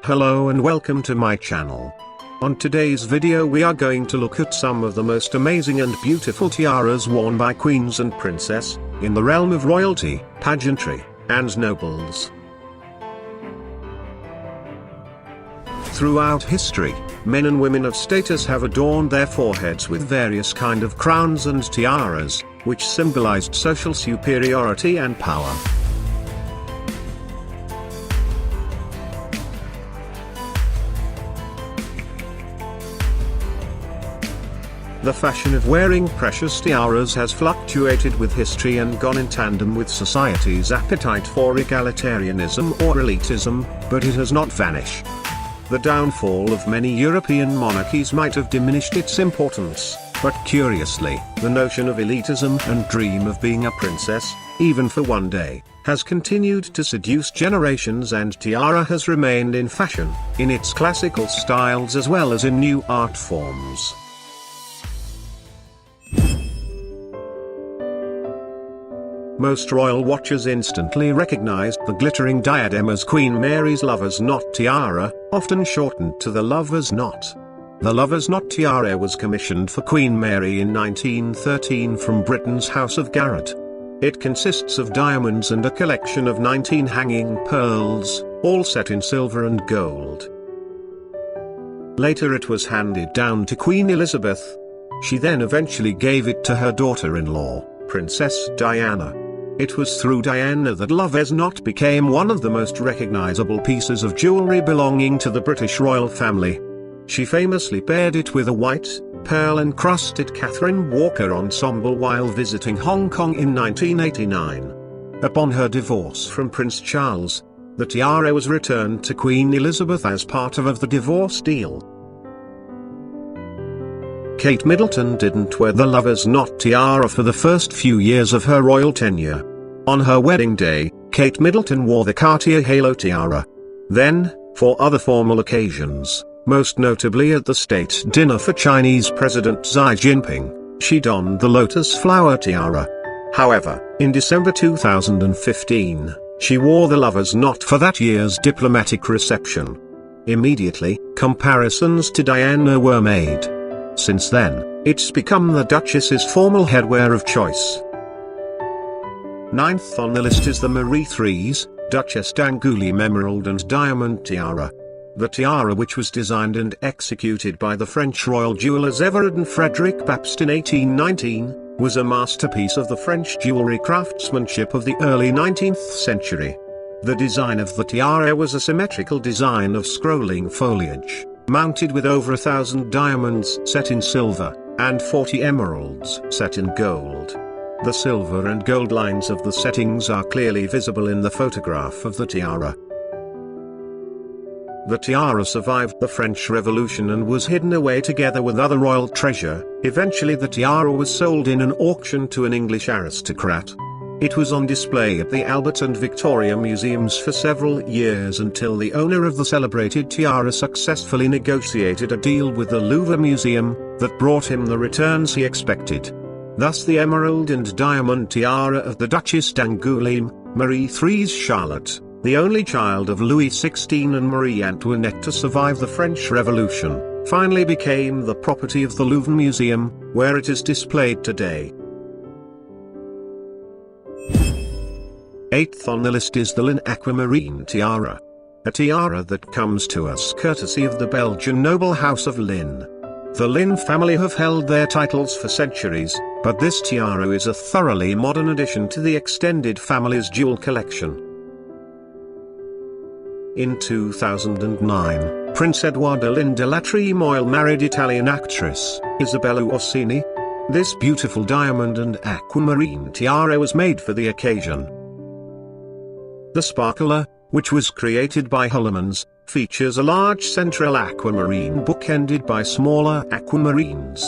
Hello and welcome to my channel. On today's video we are going to look at some of the most amazing and beautiful tiaras worn by queens and princesses, in the realm of royalty, pageantry, and nobles. Throughout history, men and women of status have adorned their foreheads with various kinds of crowns and tiaras, which symbolized social superiority and power. The fashion of wearing precious tiaras has fluctuated with history and gone in tandem with society's appetite for egalitarianism or elitism, but it has not vanished. The downfall of many European monarchies might have diminished its importance, but curiously, the notion of elitism and dream of being a princess, even for one day, has continued to seduce generations, and tiara has remained in fashion, in its classical styles as well as in new art forms. Most royal watchers instantly recognized the glittering diadem as Queen Mary's lover's knot tiara, often shortened to the lover's knot. The lover's knot tiara was commissioned for Queen Mary in 1913 from Britain's House of Garrett. It consists of diamonds and a collection of 19 hanging pearls, all set in silver and gold. Later it was handed down to Queen Elizabeth. She then eventually gave it to her daughter-in-law, Princess Diana. It was through Diana that lover's knot became one of the most recognizable pieces of jewelry belonging to the British royal family. She famously paired it with a white, pearl-encrusted Catherine Walker ensemble while visiting Hong Kong in 1989. Upon her divorce from Prince Charles, the tiara was returned to Queen Elizabeth as part of the divorce deal. Kate Middleton didn't wear the lover's knot tiara for the first few years of her royal tenure. On her wedding day, Kate Middleton wore the Cartier halo tiara. Then, for other formal occasions, most notably at the state dinner for Chinese President Xi Jinping, she donned the lotus flower tiara. However, in December 2015, she wore the lover's knot for that year's diplomatic reception. Immediately, comparisons to Diana were made. Since then, it's become the Duchess's formal headwear of choice. Ninth on the list is the Marie Threes, Duchesse d'Angoulême Emerald and Diamond Tiara. The tiara, which was designed and executed by the French royal jewelers Everard and Frederic Baptiste in 1819, was a masterpiece of the French jewelry craftsmanship of the early 19th century. The design of the tiara was a symmetrical design of scrolling foliage, mounted with over 1,000 diamonds set in silver, and 40 emeralds set in gold. The silver and gold lines of the settings are clearly visible in the photograph of the tiara. The tiara survived the French Revolution and was hidden away together with other royal treasure. Eventually the tiara was sold in an auction to an English aristocrat. It was on display at the Albert and Victoria Museums for several years until the owner of the celebrated tiara successfully negotiated a deal with the Louvre Museum that brought him the returns he expected. Thus the emerald and diamond tiara of the Duchesse d'Angoulême, Marie Threes Charlotte, the only child of Louis XVI and Marie Antoinette to survive the French Revolution, finally became the property of the Louvre Museum, where it is displayed today. Eighth on the list is the Lin Aquamarine Tiara. A tiara that comes to us courtesy of the Belgian noble house of Lin. The Lin family have held their titles for centuries, but this tiara is a thoroughly modern addition to the extended family's jewel collection. In 2009, Prince Edoardo Lin della Tremoille married Italian actress Isabella Orsini. This beautiful diamond and aquamarine tiara was made for the occasion. The sparkler, which was created by Hollemans, features a large central aquamarine bookended by smaller aquamarines.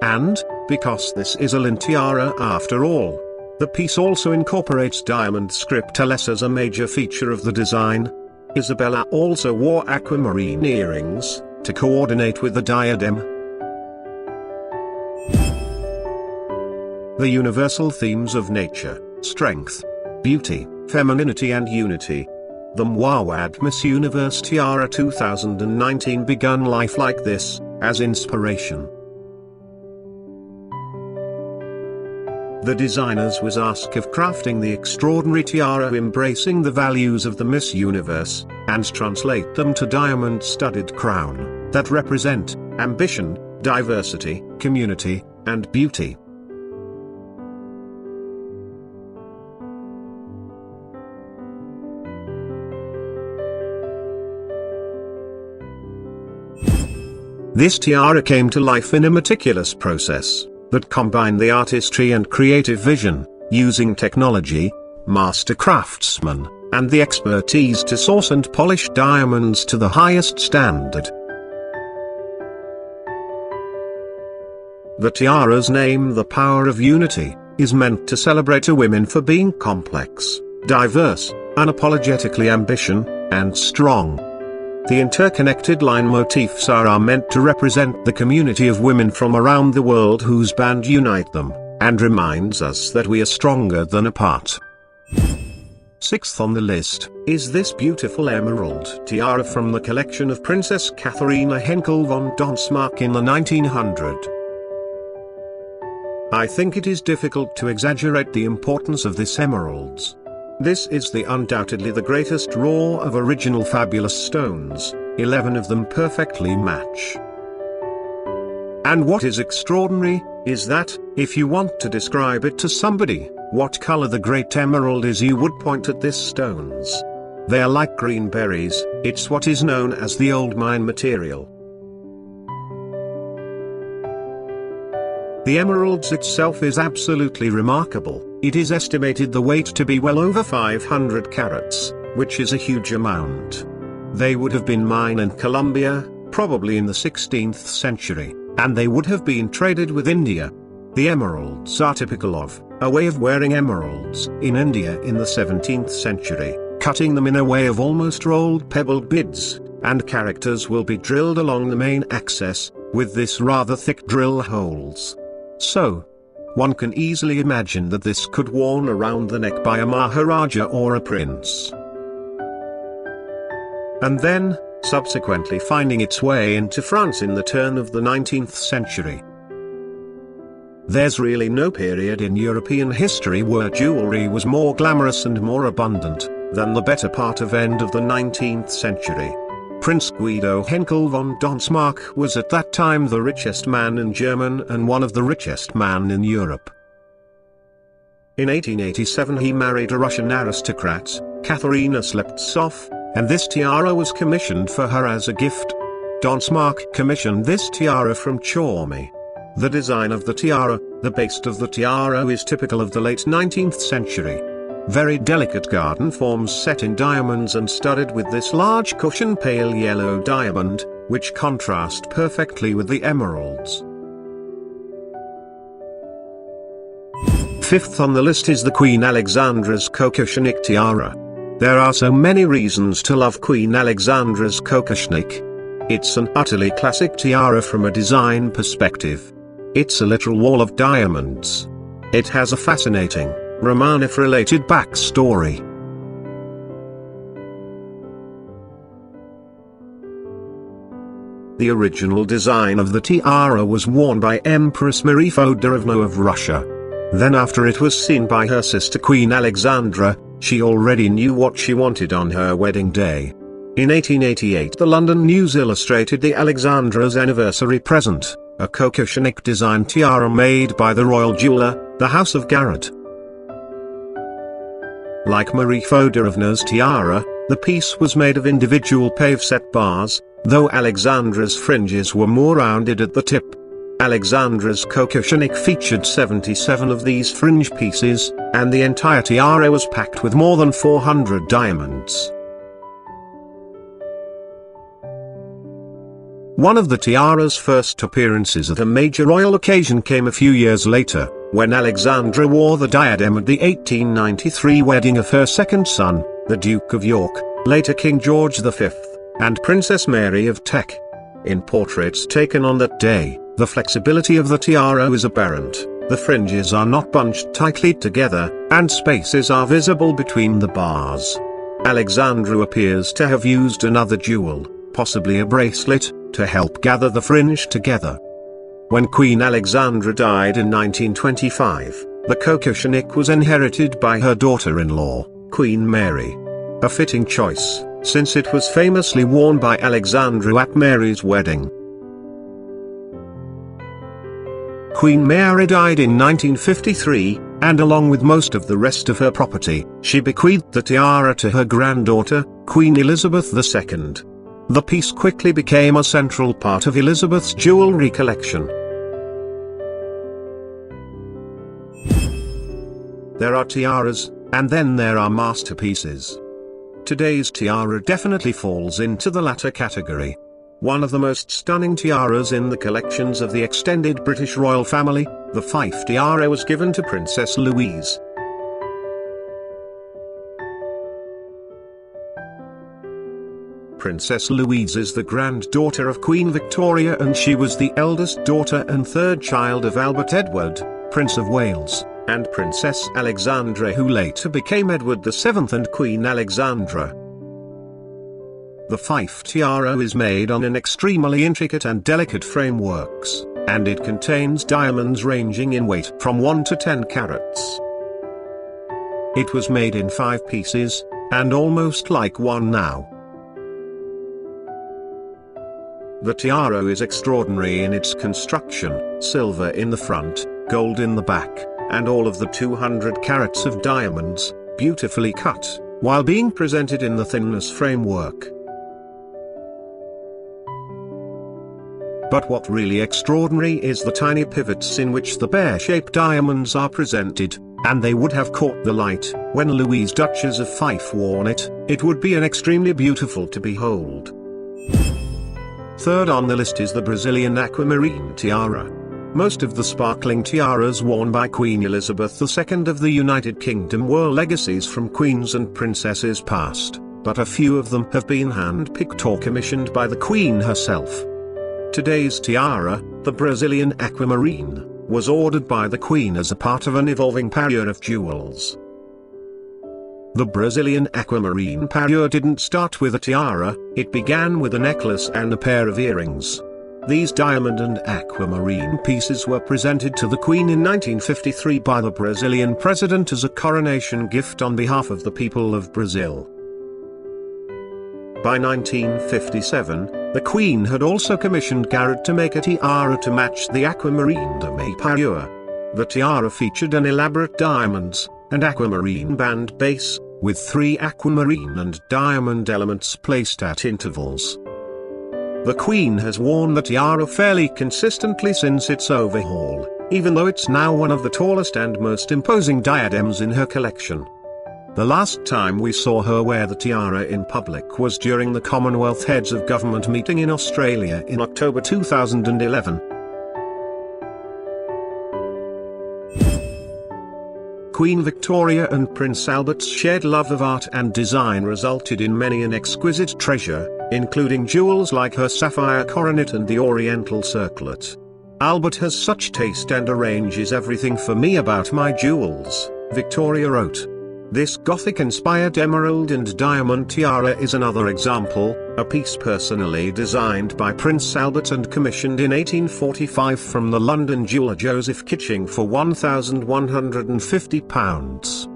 And, because this is a Lin tiara after all, the piece also incorporates diamond scriptures as a major feature of the design. Isabella also wore aquamarine earrings to coordinate with the diadem. The universal themes of nature, strength, beauty, femininity and unity. The Mwawad Miss Universe Tiara 2019 begun life like this, as inspiration. The designers was asked of crafting the extraordinary tiara embracing the values of the Miss Universe, and translate them to diamond-studded crown, that represent ambition, diversity, community, and beauty. This tiara came to life in a meticulous process that combined the artistry and creative vision, using technology, master craftsmen, and the expertise to source and polish diamonds to the highest standard. The tiara's name, The Power of Unity, is meant to celebrate a woman for being complex, diverse, unapologetically ambitious, and strong. The interconnected line motifs are meant to represent the community of women from around the world whose band unite them, and reminds us that we are stronger than apart. Sixth on the list is this beautiful emerald tiara from the collection of Princess Katharina Henkel von Donsmarck in the 1900s. I think it is difficult to exaggerate the importance of this emeralds. This is undoubtedly the greatest raw of original fabulous stones, 11 of them perfectly match. And what is extraordinary, is that, if you want to describe it to somebody, what color the great emerald is, you would point at these stones. They are like green berries, it's what is known as the old mine material. The emeralds itself is absolutely remarkable. It is estimated the weight to be well over 500 carats, which is a huge amount. They would have been mined in Colombia, probably in the 16th century, and they would have been traded with India. The emeralds are typical of a way of wearing emeralds in India in the 17th century, cutting them in a way of almost rolled pebbled beads, and characters will be drilled along the main axis, with this rather thick drill holes. So, one can easily imagine that this could worn around the neck by a Maharaja or a prince. And then, subsequently finding its way into France in the turn of the 19th century. There's really no period in European history where jewelry was more glamorous and more abundant than the better part of end of the 19th century. Prince Guido Henkel von Donsmarck was at that time the richest man in Germany and one of the richest men in Europe. In 1887 he married a Russian aristocrat, Katharina Sleptsov, and this tiara was commissioned for her as a gift. Donsmarck commissioned this tiara from Chormy. The design of the tiara, the base of the tiara, is typical of the late 19th century. Very delicate garden forms set in diamonds and studded with this large cushion pale yellow diamond, which contrast perfectly with the emeralds. Fifth on the list is the Queen Alexandra's kokoshnik tiara. There are so many reasons to love Queen Alexandra's kokoshnik. It's an utterly classic tiara from a design perspective. It's a literal wall of diamonds. It has a fascinating, Romanov-related backstory. The original design of the tiara was worn by Empress Marie Feodorovna of Russia. Then after it was seen by her sister Queen Alexandra, she already knew what she wanted on her wedding day. In 1888 the London News illustrated the Alexandra's anniversary present, a kokoshnik design tiara made by the royal jeweler, the House of Garrett. Like Marie Feodorovna's tiara, the piece was made of individual pave-set bars, though Alexandra's fringes were more rounded at the tip. Alexandra's kokoshnik featured 77 of these fringe pieces, and the entire tiara was packed with more than 400 diamonds. One of the tiara's first appearances at a major royal occasion came a few years later, when Alexandra wore the diadem at the 1893 wedding of her second son, the Duke of York, later King George V, and Princess Mary of Teck. In portraits taken on that day, the flexibility of the tiara is apparent, the fringes are not bunched tightly together, and spaces are visible between the bars. Alexandra appears to have used another jewel, possibly a bracelet, to help gather the fringe together. When Queen Alexandra died in 1925, the kokoshnik was inherited by her daughter-in-law, Queen Mary. A fitting choice, since it was famously worn by Alexandra at Mary's wedding. Queen Mary died in 1953, and along with most of the rest of her property, she bequeathed the tiara to her granddaughter, Queen Elizabeth II. The piece quickly became a central part of Elizabeth's jewelry collection. There are tiaras, and then there are masterpieces. Today's tiara definitely falls into the latter category. One of the most stunning tiaras in the collections of the extended British royal family, the Fife tiara, was given to Princess Louise. Princess Louise is the granddaughter of Queen Victoria, and she was the eldest daughter and third child of Albert Edward, Prince of Wales, and Princess Alexandra, who later became Edward VII and Queen Alexandra. The Fife tiara is made on an extremely intricate and delicate frameworks, and it contains diamonds ranging in weight from 1 to 10 carats. It was made in 5 pieces, and almost like one now. The tiara is extraordinary in its construction: silver in the front, gold in the back, and all of the 200 carats of diamonds, beautifully cut, while being presented in the thinness framework. But what really extraordinary is the tiny pivots in which the pear-shaped diamonds are presented, and they would have caught the light. When Louise, Duchess of Fife, worn it, it would be an extremely beautiful to behold. Third on the list is the Brazilian aquamarine tiara. Most of the sparkling tiaras worn by Queen Elizabeth II of the United Kingdom were legacies from queens and princesses past, but a few of them have been hand-picked or commissioned by the Queen herself. Today's tiara, the Brazilian aquamarine, was ordered by the Queen as a part of an evolving parure of jewels. The Brazilian aquamarine parure didn't start with a tiara, it began with a necklace and a pair of earrings. These diamond and aquamarine pieces were presented to the Queen in 1953 by the Brazilian president as a coronation gift on behalf of the people of Brazil. By 1957, the Queen had also commissioned Garrett to make a tiara to match the aquamarine dame parure. The tiara featured an elaborate diamonds and aquamarine band base, with 3 aquamarine and diamond elements placed at intervals. The Queen has worn the tiara fairly consistently since its overhaul, even though it's now one of the tallest and most imposing diadems in her collection. The last time we saw her wear the tiara in public was during the Commonwealth Heads of Government meeting in Australia in October 2011. Queen Victoria and Prince Albert's shared love of art and design resulted in many an exquisite treasure, including jewels like her sapphire coronet and the oriental circlet. "Albert has such taste and arranges everything for me about my jewels," Victoria wrote. This Gothic-inspired emerald and diamond tiara is another example, a piece personally designed by Prince Albert and commissioned in 1845 from the London jeweller Joseph Kitching for £1,150.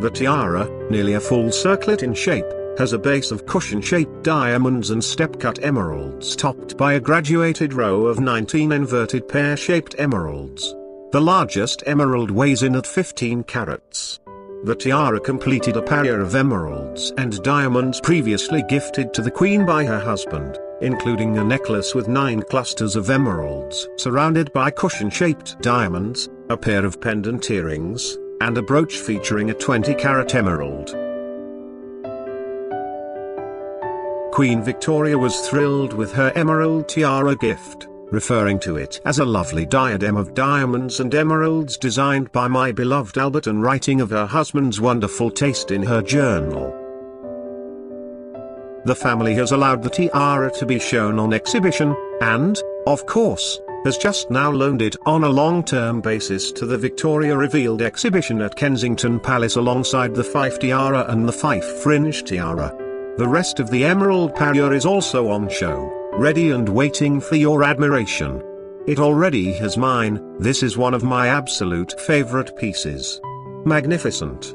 The tiara, nearly a full circlet in shape, has a base of cushion-shaped diamonds and step-cut emeralds topped by a graduated row of 19 inverted pear-shaped emeralds. The largest emerald weighs in at 15 carats. The tiara completed a parure of emeralds and diamonds previously gifted to the Queen by her husband, including a necklace with 9 clusters of emeralds surrounded by cushion-shaped diamonds, a pair of pendant earrings, and a brooch featuring a 20-carat emerald. Queen Victoria was thrilled with her emerald tiara gift, referring to it as a lovely diadem of diamonds and emeralds designed by my beloved Albert, and writing of her husband's wonderful taste in her journal. The family has allowed the tiara to be shown on exhibition, and, of course, has just now loaned it on a long-term basis to the Victoria Revealed exhibition at Kensington Palace alongside the Fife tiara and the Fife fringe tiara. The rest of the emerald parure is also on show, ready and waiting for your admiration. It already has mine. This is one of my absolute favorite pieces. Magnificent.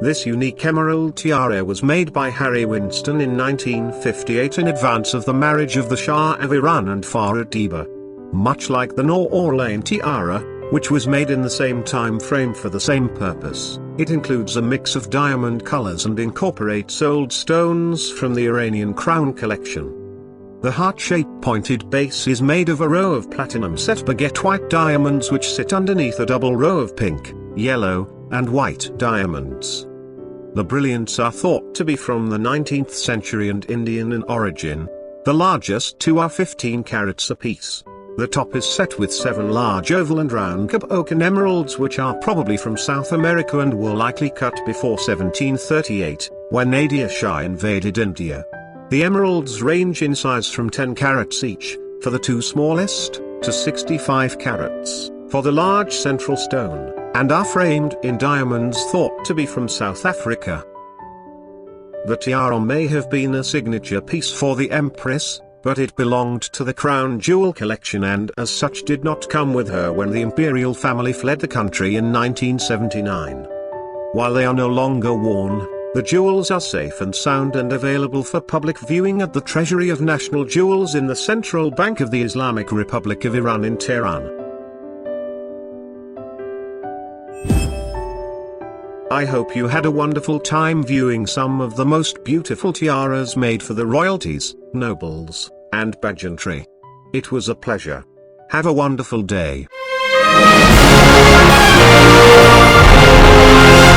This unique emerald tiara was made by Harry Winston in 1958 in advance of the marriage of the Shah of Iran and Farah Diba. Much like the Nur Orleans tiara, which was made in the same time frame for the same purpose, it includes a mix of diamond colors and incorporates old stones from the Iranian crown collection. The heart-shaped pointed base is made of a row of platinum set baguette white diamonds which sit underneath a double row of pink, yellow, and white diamonds. The brilliants are thought to be from the 19th century and Indian in origin. The largest two are 15 carats apiece. The top is set with 7 large oval and round Kokoshnik emeralds which are probably from South America and were likely cut before 1738, when Nadir Shah invaded India. The emeralds range in size from 10 carats each, for the two smallest, to 65 carats, for the large central stone, and are framed in diamonds thought to be from South Africa. The tiara may have been a signature piece for the Empress, but it belonged to the crown jewel collection and as such did not come with her when the imperial family fled the country in 1979. While they are no longer worn, the jewels are safe and sound and available for public viewing at the Treasury of National Jewels in the Central Bank of the Islamic Republic of Iran in Tehran. I hope you had a wonderful time viewing some of the most beautiful tiaras made for the royalties, nobles, and pageantry. It was a pleasure. Have a wonderful day.